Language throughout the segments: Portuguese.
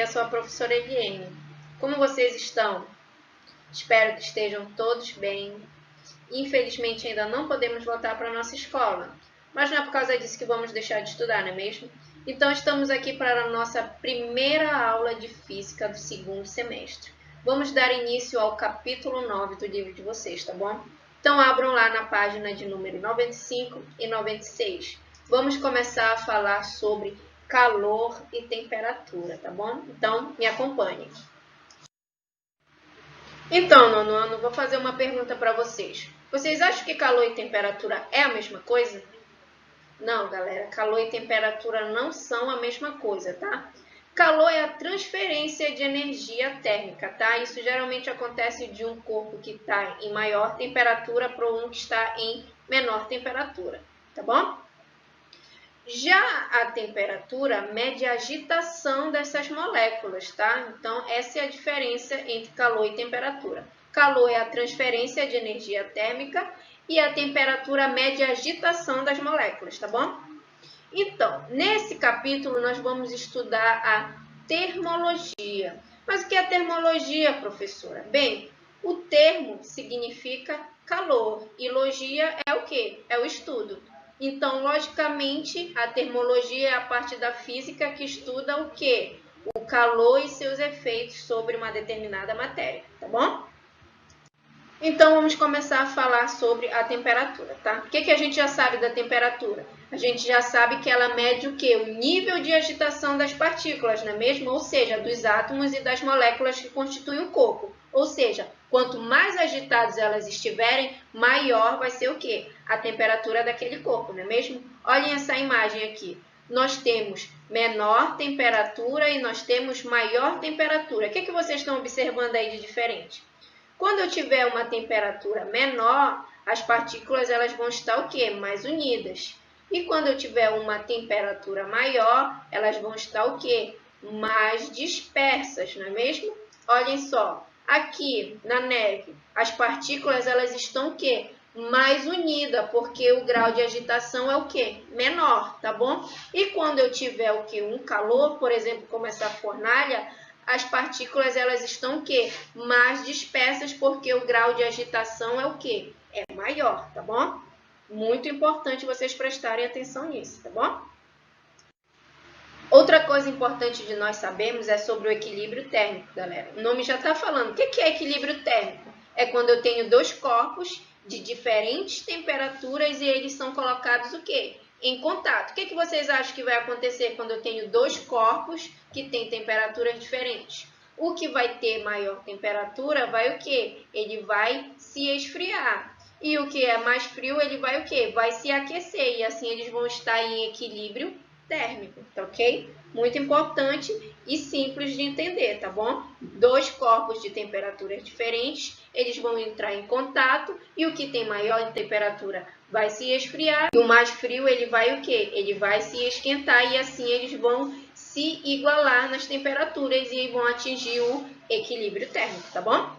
a sua professora Eliane. Como vocês estão? Espero que estejam todos bem. Infelizmente ainda não podemos voltar para a nossa escola, mas não é por causa disso que vamos deixar de estudar, não é mesmo? Então estamos aqui para a nossa primeira aula de Física do segundo semestre. Vamos dar início ao capítulo 9 do livro de vocês, tá bom? Então abram lá na página de número 95 e 96. Vamos começar a falar sobre calor e temperatura, tá bom? Então me acompanhem. Então, nono ano, vou fazer uma pergunta para vocês. Vocês acham que calor e temperatura é a mesma coisa? Não, galera, calor e temperatura não são a mesma coisa, tá? Calor é a transferência de energia térmica, tá? Isso geralmente acontece de um corpo que está em maior temperatura para um que está em menor temperatura, tá bom? Já a temperatura mede a agitação dessas moléculas, tá? Então, essa é a diferença entre calor e temperatura. Calor é a transferência de energia térmica e a temperatura mede a agitação das moléculas, tá bom? Então, nesse capítulo, nós vamos estudar a termologia. Mas o que é a termologia, professora? Bem, o termo significa calor e logia é o quê? É o estudo. Então, logicamente, a termologia é a parte da física que estuda o quê? O calor e seus efeitos sobre uma determinada matéria, tá bom? Então, vamos começar a falar sobre a temperatura, tá? O que a gente já sabe da temperatura? A gente já sabe que ela mede o quê? O nível de agitação das partículas, não é mesmo? Ou seja, dos átomos e das moléculas que constituem o corpo. Ou seja, quanto mais agitadas elas estiverem, maior vai ser o quê? A temperatura daquele corpo, não é mesmo? Olhem essa imagem aqui. Nós temos menor temperatura e nós temos maior temperatura. O que vocês estão observando aí de diferente? Quando eu tiver uma temperatura menor, as partículas elas vão estar o quê? Mais unidas. E quando eu tiver uma temperatura maior, elas vão estar o quê? Mais dispersas, não é mesmo? Olhem só, aqui na neve, as partículas elas estão o quê? Mais unidas, porque o grau de agitação é o quê? Menor, tá bom? E quando eu tiver o quê? Um calor, por exemplo, como essa fornalha, as partículas elas estão o quê? Mais dispersas, porque o grau de agitação é o quê? É maior, tá bom? Muito importante vocês prestarem atenção nisso, tá bom? Outra coisa importante de nós sabermos é sobre o equilíbrio térmico, galera. O nome já está falando. O que é equilíbrio térmico? É quando eu tenho dois corpos de diferentes temperaturas e eles são colocados o quê? Em contato. O que vocês acham que vai acontecer quando eu tenho dois corpos que têm temperaturas diferentes? O que vai ter maior temperatura vai o quê? Ele vai se esfriar. E o que é mais frio, ele vai o quê? Vai se aquecer. E assim eles vão estar em equilíbrio térmico, tá ok? Muito importante e simples de entender, tá bom? Dois corpos de temperaturas diferentes, eles vão entrar em contato e o que tem maior temperatura vai se esfriar e o mais frio ele vai o quê? Ele vai se esquentar e assim eles vão se igualar nas temperaturas e vão atingir o equilíbrio térmico, tá bom?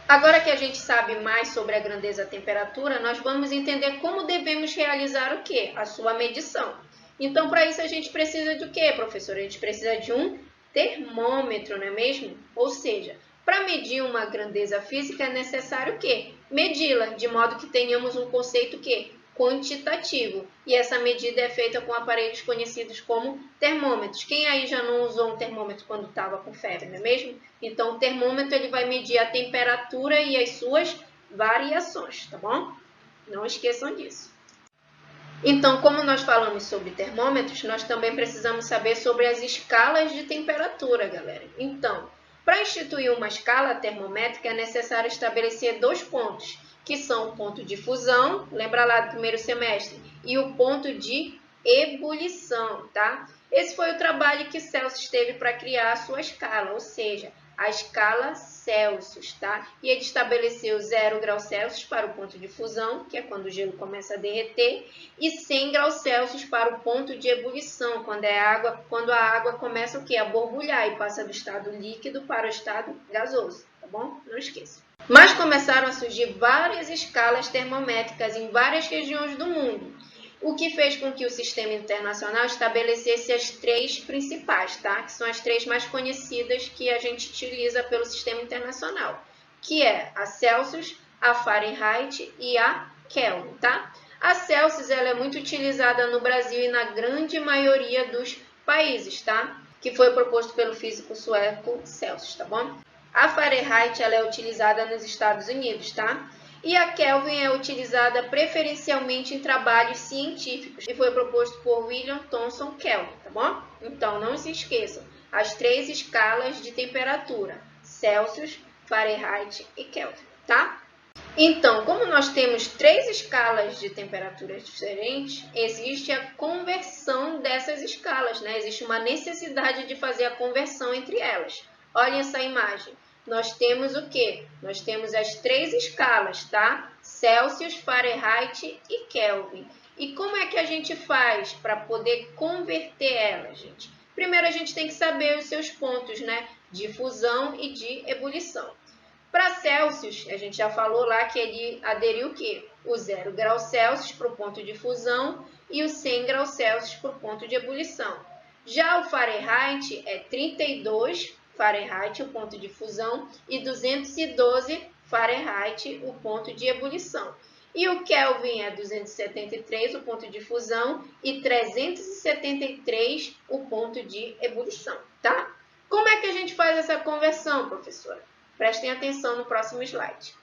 Agora que a gente sabe mais sobre a grandeza da temperatura, nós vamos entender como devemos realizar o quê? A sua medição. Então, para isso a gente precisa de o quê, professora? A gente precisa de um termômetro, não é mesmo? Ou seja, para medir uma grandeza física é necessário o quê? Medi-la, de modo que tenhamos um conceito que quantitativo. E essa medida é feita com aparelhos conhecidos como termômetros. Quem aí já não usou um termômetro quando estava com febre, não é mesmo? Então, o termômetro ele vai medir a temperatura e as suas variações, tá bom? Não esqueçam disso. Então, como nós falamos sobre termômetros, nós também precisamos saber sobre as escalas de temperatura, galera. Então, para instituir uma escala termométrica é necessário estabelecer dois pontos, que são o ponto de fusão, lembra lá do primeiro semestre, e o ponto de ebulição, tá? Esse foi o trabalho que Celsius teve para criar a sua escala, ou seja, a escala Celsius, tá? E ele estabeleceu 0 graus Celsius para o ponto de fusão, que é quando o gelo começa a derreter, e 100 graus Celsius para o ponto de ebulição, quando a água começa o quê? A borbulhar e passa do estado líquido para o estado gasoso, tá bom? Não esqueça. Mas começaram a surgir várias escalas termométricas em várias regiões do mundo. o que fez com que o sistema internacional estabelecesse as três principais, tá? Que são as três mais conhecidas que a gente utiliza pelo sistema internacional, que é a Celsius, a Fahrenheit e a Kelvin, tá? A Celsius ela é muito utilizada no Brasil e na grande maioria dos países, tá? Que foi proposto pelo físico sueco Celsius, tá bom? A Fahrenheit ela é utilizada nos Estados Unidos, tá? E a Kelvin é utilizada preferencialmente em trabalhos científicos e foi proposto por William Thomson Kelvin, tá bom? Então, não se esqueçam, as três escalas de temperatura, Celsius, Fahrenheit e Kelvin, tá? Então, como nós temos três escalas de temperaturas diferentes, existe a conversão dessas escalas, né? Existe uma necessidade de fazer a conversão entre elas. Olhem essa imagem. Nós temos o quê? Nós temos as três escalas, tá? Celsius, Fahrenheit e Kelvin. E como é que a gente faz para poder converter elas, gente? Primeiro, a gente tem que saber os seus pontos, né? De fusão e de ebulição. Para Celsius, a gente já falou lá que ele aderiu o quê? O 0 graus Celsius para o ponto de fusão e o 100 graus Celsius para o ponto de ebulição. Já o Fahrenheit é 32 Fahrenheit, o ponto de fusão, e 212 Fahrenheit, o ponto de ebulição. E o Kelvin é 273, o ponto de fusão, e 373, o ponto de ebulição, tá? Como é que a gente faz essa conversão, professora? Prestem atenção no próximo slide.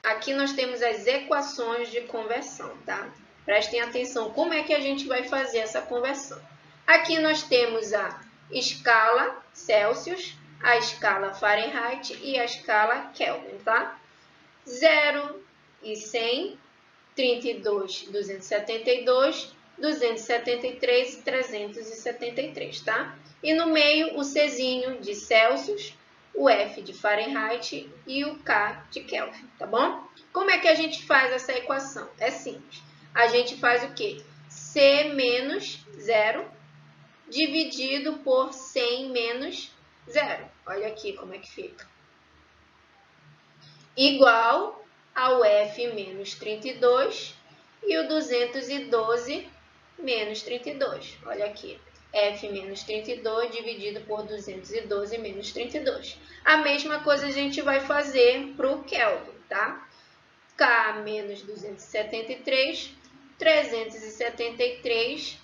Aqui nós temos as equações de conversão, tá? Prestem atenção como é que a gente vai fazer essa conversão. Aqui nós temos a escala Celsius, a escala Fahrenheit e a escala Kelvin, tá? 0 e 100, 32, 272, 273 e 373, tá? E no meio o Czinho de Celsius, o F de Fahrenheit e o K de Kelvin, tá bom? Como é que a gente faz essa equação? É simples. A gente faz o quê? C menos 0 dividido por 100 menos 0. Olha aqui como é que fica. Igual ao F menos 32 e o 212 menos 32. Olha aqui. F menos 32 dividido por 212 menos 32. A mesma coisa a gente vai fazer para o Kelvin, tá? K menos 273, 373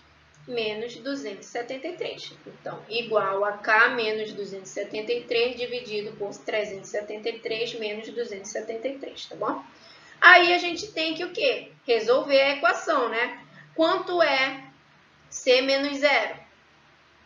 menos 273. Então, igual a K menos 273 dividido por 373 menos 273, tá bom? Aí a gente tem que o quê? Resolver a equação, né? Quanto é C menos 0?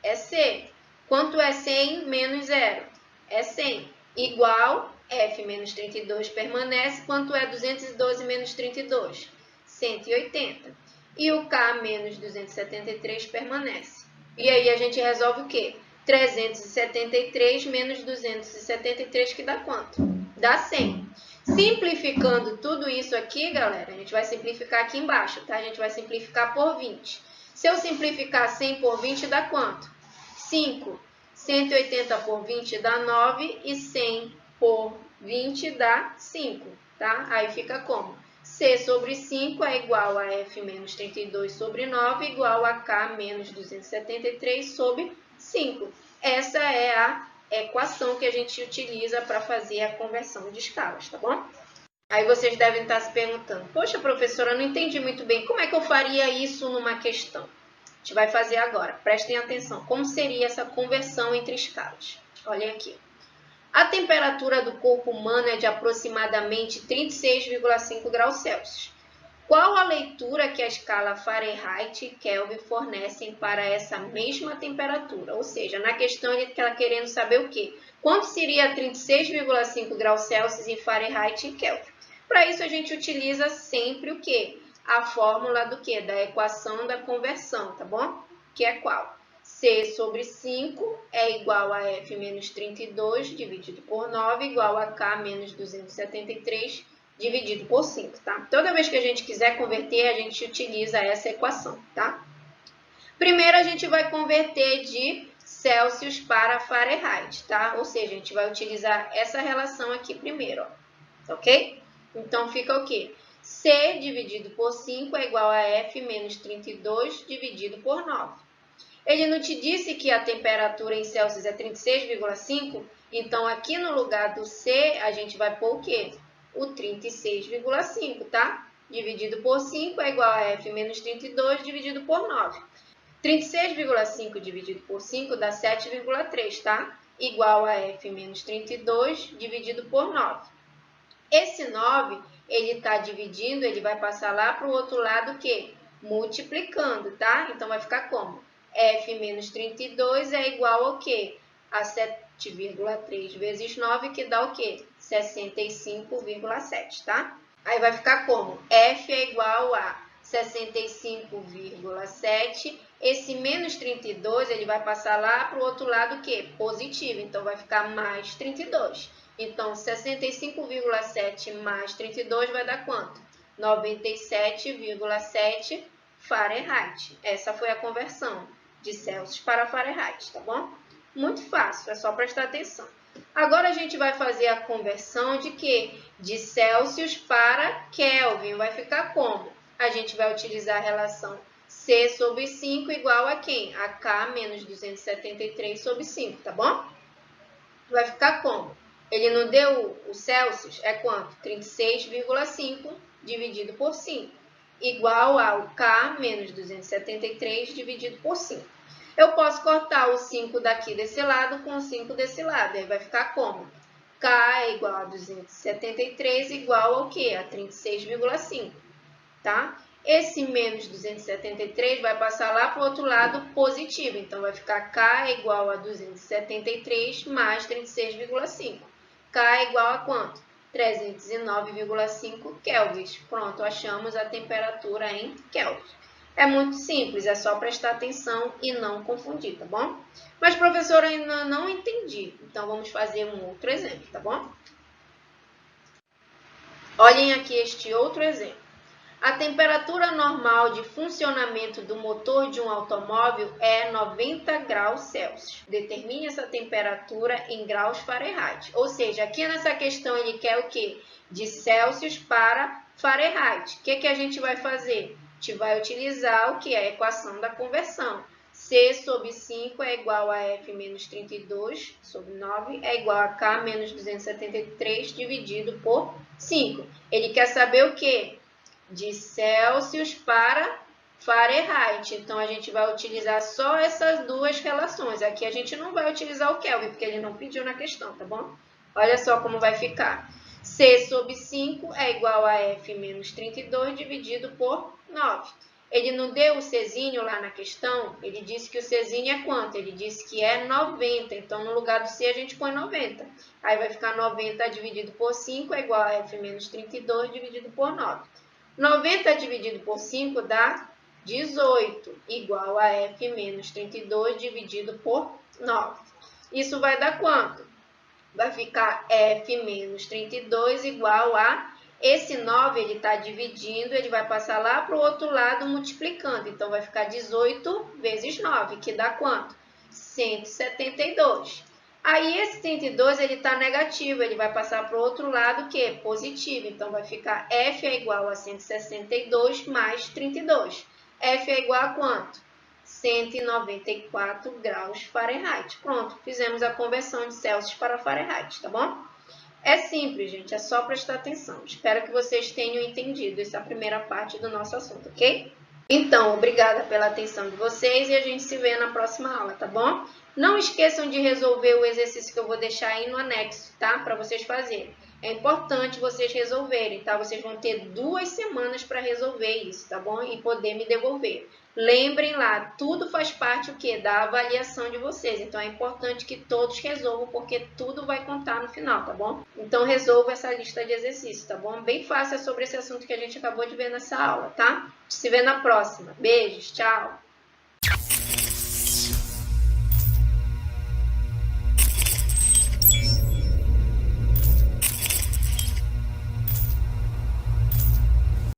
É C. Quanto é 100 menos 0? É 100. Igual, F menos 32 permanece. Quanto é 212 menos 32? 180. E o K menos 273 permanece. E aí a gente resolve o quê? 373 menos 273, que dá quanto? Dá 100. Simplificando tudo isso aqui, galera, a gente vai simplificar aqui embaixo, tá? A gente vai simplificar por 20. Se eu simplificar 100 por 20, dá quanto? 5. 180 por 20 dá 9 e 100 por 20 dá 5, tá? Aí fica como? C sobre 5 é igual a F menos 32 sobre 9 igual a K menos 273 sobre 5. Essa é a equação que a gente utiliza para fazer a conversão de escalas, tá bom? Aí vocês devem estar se perguntando, poxa, professora, eu não entendi muito bem, como é que eu faria isso numa questão? A gente vai fazer agora, prestem atenção, como seria essa conversão entre escalas? Olhem aqui. A temperatura do corpo humano é de aproximadamente 36,5 graus Celsius. Qual a leitura que a escala Fahrenheit e Kelvin fornecem para essa mesma temperatura? Ou seja, na questão ele está querendo saber o quê? Quanto seria 36,5 graus Celsius em Fahrenheit e Kelvin? Para isso a gente utiliza sempre o quê? A fórmula do quê? Da equação da conversão, tá bom? Que é qual? C sobre 5 é igual a F menos 32 dividido por 9 igual a K menos 273 dividido por 5, tá? Toda vez que a gente quiser converter, a gente utiliza essa equação, tá? Primeiro, a gente vai converter de Celsius para Fahrenheit, tá? Ou seja, a gente vai utilizar essa relação aqui primeiro, ó, ok? Então, fica o quê? C dividido por 5 é igual a F menos 32 dividido por 9. Ele não te disse que a temperatura em Celsius é 36,5? Então, aqui no lugar do C, a gente vai pôr o quê? O 36,5, tá? Dividido por 5 é igual a F menos 32 dividido por 9. 36,5 dividido por 5 dá 7,3, tá? Igual a F menos 32 dividido por 9. Esse 9, ele está dividindo, ele vai passar lá para o outro lado o quê? Multiplicando, tá? Então, vai ficar como? F menos 32 é igual ao quê? A 7,3 vezes 9, que dá o quê? 65,7, tá? Aí vai ficar como? F é igual a 65,7. Esse menos 32, ele vai passar lá para o outro lado o quê? Positivo. Então, vai ficar mais 32. Então, 65,7 mais 32 vai dar quanto? 97,7 Fahrenheit. Essa foi a conversão de Celsius para Fahrenheit, tá bom? Muito fácil, é só prestar atenção. Agora, a gente vai fazer a conversão de quê? De Celsius para Kelvin. Vai ficar como? A gente vai utilizar a relação C sobre 5 igual a quem? A K menos 273 sobre 5, tá bom? Vai ficar como? Ele não deu o Celsius? É quanto? 36,5 dividido por 5. Igual ao K menos 273 dividido por 5. Eu posso cortar o 5 daqui desse lado com o 5 desse lado. Aí vai ficar como? K é igual a 273 igual ao quê? A 36,5. Tá? Esse menos 273 vai passar lá para o outro lado positivo. Então, vai ficar K é igual a 273 mais 36,5. K é igual a quanto? 309,5 kelvins. Pronto, achamos a temperatura em kelvins. É muito simples, é só prestar atenção e não confundir, tá bom? Mas, professora, ainda não entendi. Então, vamos fazer um outro exemplo, tá bom? Olhem aqui este outro exemplo. A temperatura normal de funcionamento do motor de um automóvel é 90 graus Celsius. Determine essa temperatura em graus Fahrenheit. Ou seja, aqui nessa questão ele quer o quê? De Celsius para Fahrenheit. O que a gente vai fazer? A gente vai utilizar o que? A equação da conversão. C sobre 5 é igual a F menos 32 sobre 9 é igual a K menos 273 dividido por 5. Ele quer saber o quê? De Celsius para Fahrenheit. Então, a gente vai utilizar só essas duas relações. Aqui a gente não vai utilizar o Kelvin, porque ele não pediu na questão, tá bom? Olha só como vai ficar. C sobre 5 é igual a F menos 32 dividido por 9. Ele não deu o Czinho lá na questão, ele disse que o Czinho é quanto? Ele disse que é 90, então no lugar do C a gente põe 90. Aí vai ficar 90 dividido por 5 é igual a F menos 32 dividido por 9. 90 dividido por 5 dá 18, igual a F menos 32 dividido por 9. Isso vai dar quanto? Vai ficar F menos 32 igual a... Esse 9, ele está dividindo, ele vai passar lá para o outro lado multiplicando. Então, vai ficar 18 vezes 9, que dá quanto? 172. Aí, esse 32, ele está negativo, ele vai passar para o outro lado, que é positivo. Então, vai ficar F é igual a 162 mais 32. F é igual a quanto? 194 graus Fahrenheit. Pronto, fizemos a conversão de Celsius para Fahrenheit, tá bom? É simples, gente, é só prestar atenção. Espero que vocês tenham entendido essa primeira parte do nosso assunto, ok? Então, obrigada pela atenção de vocês e a gente se vê na próxima aula, tá bom? Não esqueçam de resolver o exercício que eu vou deixar aí no anexo, tá? Para vocês fazerem. É importante vocês resolverem, tá? Vocês vão ter 2 semanas para resolver isso, tá bom? E poder me devolver. Lembrem lá, tudo faz parte o quê? Da avaliação de vocês. Então, é importante que todos resolvam, porque tudo vai contar no final, tá bom? Então, resolva essa lista de exercícios, tá bom? Bem fácil sobre esse assunto que a gente acabou de ver nessa aula, tá? Se vê na próxima. Beijos, tchau!